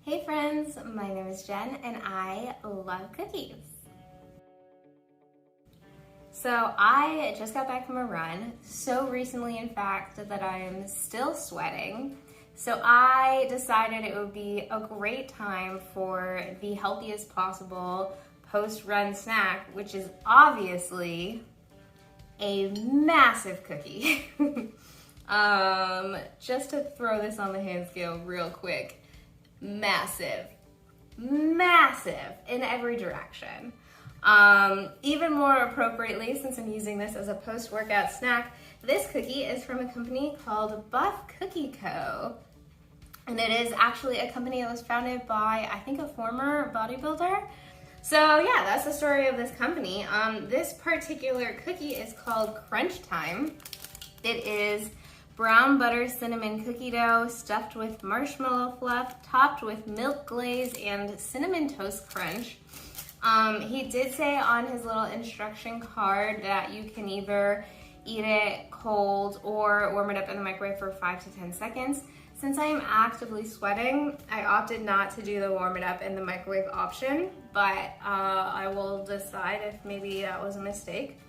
Hey friends, my name is Jen and I love cookies. So I just got back from a run, so recently in fact that I'm still sweating. So I decided it would be a great time for the healthiest possible post-run snack, which is obviously a massive cookie. Just to throw this on the hand scale real quick. Massive in every direction. Even more appropriately, since I'm using this as a post-workout snack, this cookie is from a company called Buff Cookie Co. And it is actually a company that was founded by, I think, a former bodybuilder. So yeah, that's the story of this company. This particular cookie is called Crunch Time. It is brown butter cinnamon cookie dough stuffed with marshmallow fluff, topped with milk glaze and cinnamon toast crunch. He did say on his little instruction card that you can either eat it cold or warm it up in the microwave for 5 to 10 seconds. Since I am actively sweating, I opted not to do the warm it up in the microwave option, but I will decide if maybe that was a mistake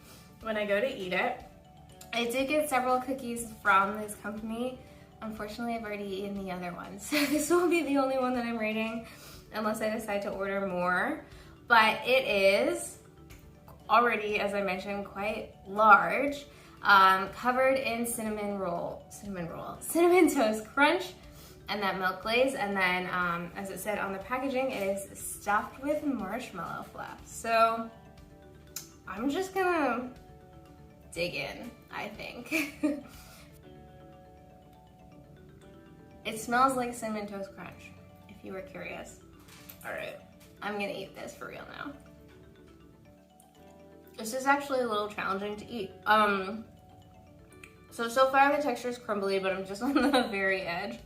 when I go to eat it. I did get several cookies from this company. Unfortunately, I've already eaten the other ones. So this will be the only one that I'm rating unless I decide to order more. But it is already, as I mentioned, quite large, covered in cinnamon toast crunch and that milk glaze. And then, as it said on the packaging, it is stuffed with marshmallow fluff. So I'm just gonna dig in, I think. It smells like cinnamon toast crunch, if you were curious. All right, I'm gonna eat this for real now. This is actually a little challenging to eat. So far the texture is crumbly, but I'm just on the very edge.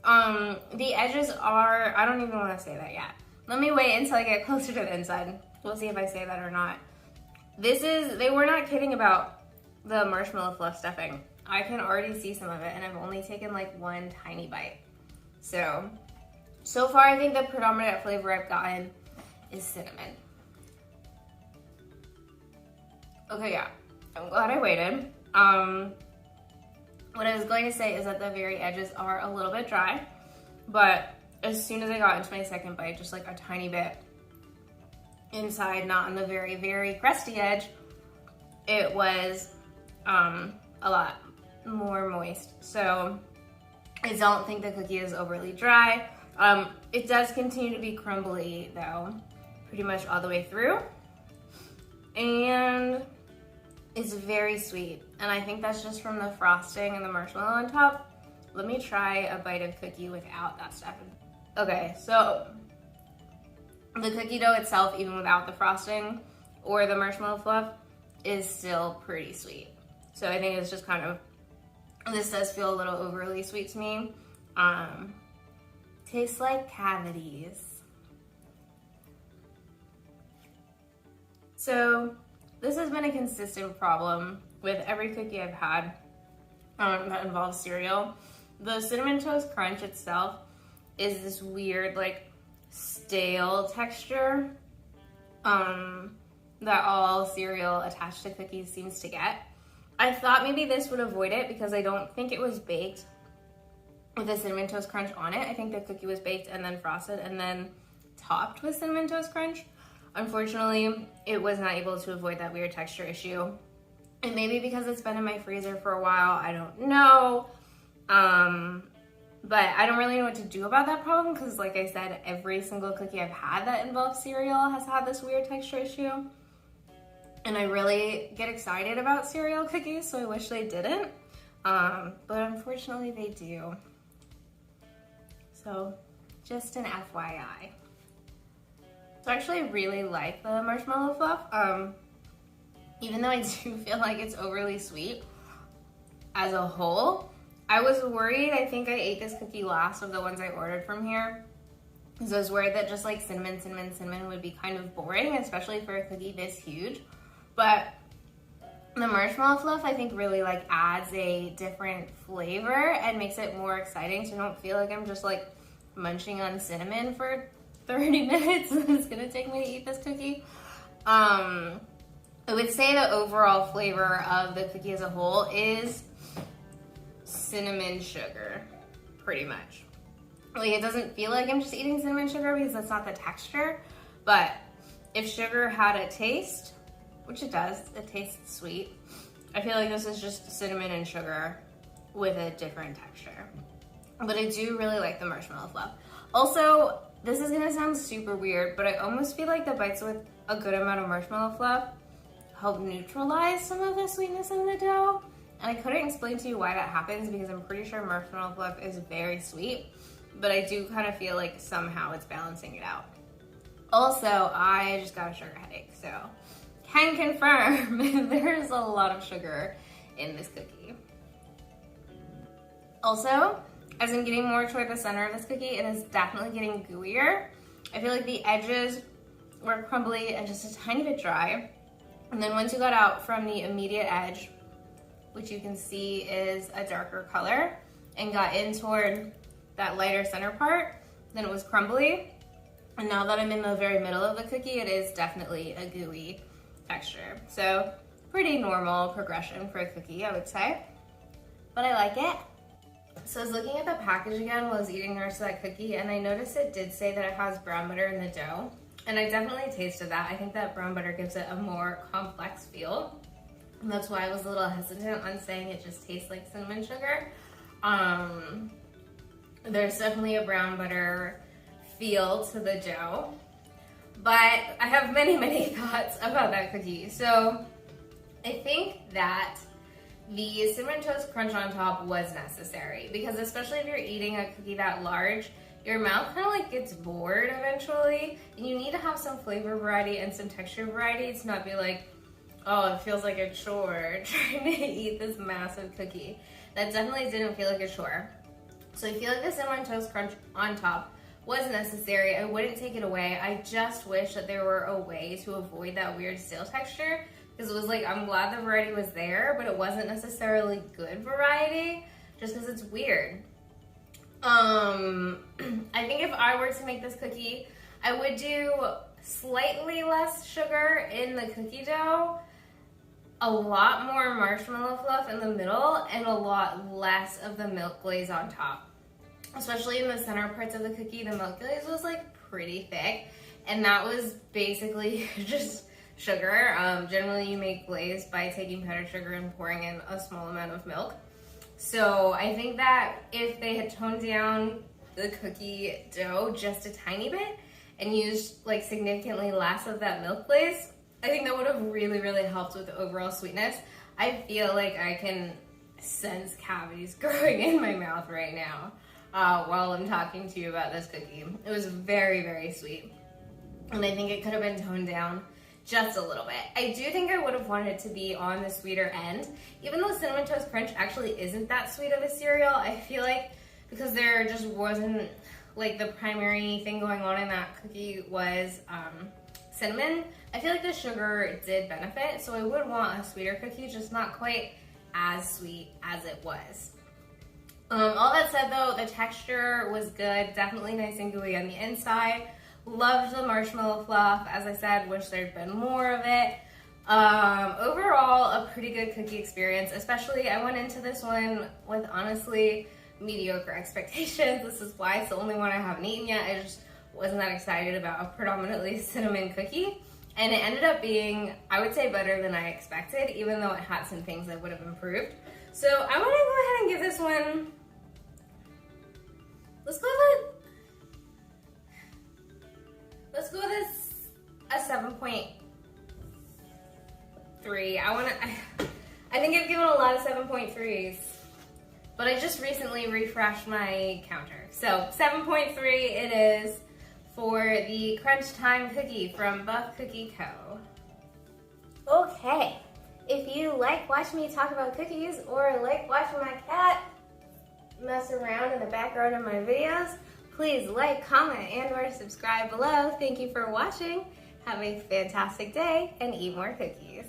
The edges are, I don't even wanna say that yet. Let me wait until I get closer to the inside. We'll see if I say that or not. They were not kidding about the marshmallow fluff stuffing. I can already see some of it and I've only taken like one tiny bite. So far I think the predominant flavor I've gotten is cinnamon. Okay, yeah, I'm glad I waited. What I was going to say is that the very edges are a little bit dry, but as soon as I got into my second bite, just like a tiny bit inside, not on the very, very crusty edge, it was a lot more moist. So I don't think the cookie is overly dry. It does continue to be crumbly though, pretty much all the way through. And it's very sweet. And I think that's just from the frosting and the marshmallow on top. Let me try a bite of cookie without that stuff. Okay, so the cookie dough itself, even without the frosting or the marshmallow fluff, is still pretty sweet. So I think it's just kind of, this does feel a little overly sweet to me. Tastes like cavities. So this has been a consistent problem with every cookie I've had that involves cereal. The cinnamon toast crunch itself is this weird, like, stale texture that all cereal attached to cookies seems to get. I thought maybe this would avoid it because I don't think it was baked with the cinnamon toast crunch on it. I think the cookie was baked and then frosted and then topped with cinnamon toast crunch. Unfortunately, it was not able to avoid that weird texture issue. And maybe because it's been in my freezer for a while, I don't know. But I don't really know what to do about that problem because, like I said, every single cookie I've had that involves cereal has had this weird texture issue. And I really get excited about cereal cookies, so I wish they didn't. But unfortunately they do. So just an FYI. So I actually really like the marshmallow fluff. Even though I do feel like it's overly sweet as a whole. I was worried, I think I ate this cookie last of the ones I ordered from here. Because I was worried that just like cinnamon would be kind of boring, especially for a cookie this huge. But the marshmallow fluff I think really like adds a different flavor and makes it more exciting, so I don't feel like I'm just like munching on cinnamon for 30 minutes than it's gonna take me to eat this cookie. I would say the overall flavor of the cookie as a whole is cinnamon sugar, pretty much. Like, it doesn't feel like I'm just eating cinnamon sugar because that's not the texture, but if sugar had a taste, which it does, it tastes sweet, I feel like this is just cinnamon and sugar with a different texture. But I do really like the marshmallow fluff. Also, this is gonna sound super weird, but I almost feel like the bites with a good amount of marshmallow fluff help neutralize some of the sweetness in the dough. And I couldn't explain to you why that happens because I'm pretty sure marshmallow fluff is very sweet, but I do kind of feel like somehow it's balancing it out. Also, I just got a sugar headache, so can confirm there's a lot of sugar in this cookie. Also, as I'm getting more toward the center of this cookie, it is definitely getting gooier. I feel like the edges were crumbly and just a tiny bit dry. And then once you got out from the immediate edge, which you can see is a darker color, and got in toward that lighter center part, then it was crumbly. And now that I'm in the very middle of the cookie, it is definitely a gooey texture. So pretty normal progression for a cookie, I would say, but I like it. So I was looking at the package again while I was eating the rest of that cookie, and I noticed it did say that it has brown butter in the dough. And I definitely tasted that. I think that brown butter gives it a more complex feel. And that's why I was a little hesitant on saying it just tastes like cinnamon sugar. There's definitely a brown butter feel to the dough. But I have many, many thoughts about that cookie. So I think that the Cinnamon Toast Crunch on top was necessary, because especially if you're eating a cookie that large, your mouth kind of like gets bored eventually, and you need to have some flavor variety and some texture variety to not be like, oh, it feels like a chore trying to eat this massive cookie. That definitely didn't feel like a chore. So I feel like the Cinnamon Toast Crunch on top was necessary. I wouldn't take it away. I just wish that there were a way to avoid that weird stale texture, because it was like, I'm glad the variety was there, but it wasn't necessarily good variety just because it's weird. I think if I were to make this cookie, I would do slightly less sugar in the cookie dough, a lot more marshmallow fluff in the middle, and a lot less of the milk glaze on top. Especially in the center parts of the cookie, the milk glaze was like pretty thick, and that was basically just sugar. Generally you make glaze by taking powdered sugar and pouring in a small amount of milk. So I think that if they had toned down the cookie dough just a tiny bit and used like significantly less of that milk glaze, I think that would have really, really helped with the overall sweetness. I feel like I can sense cavities growing in my mouth right now while I'm talking to you about this cookie. It was very, very sweet, and I think it could have been toned down just a little bit. I do think I would have wanted it to be on the sweeter end. Even though Cinnamon Toast Crunch actually isn't that sweet of a cereal, I feel like because there just wasn't, like, the primary thing going on in that cookie was cinnamon, I feel like the sugar did benefit, so I would want a sweeter cookie, just not quite as sweet as it was. All that said though, the texture was good, definitely nice and gooey on the inside. Loved the marshmallow fluff. As I said, wish there'd been more of it. Overall, a pretty good cookie experience, especially I went into this one with honestly mediocre expectations. This is why it's the only one I haven't eaten yet. I just wasn't that excited about a predominantly cinnamon cookie. And it ended up being, I would say, better than I expected, even though it had some things that would have improved. So I want to go ahead and give this one, let's go with this a 7.3. I think I've given a lot of 7.3s, but I just recently refreshed my counter. So 7.3 it is for the Crunch Time cookie from Buff Cookie Co. Okay, if you like watching me talk about cookies or like watching my cat mess around in the background of my videos, please like, comment, and or subscribe below. Thank you for watching. Have a fantastic day and eat more cookies.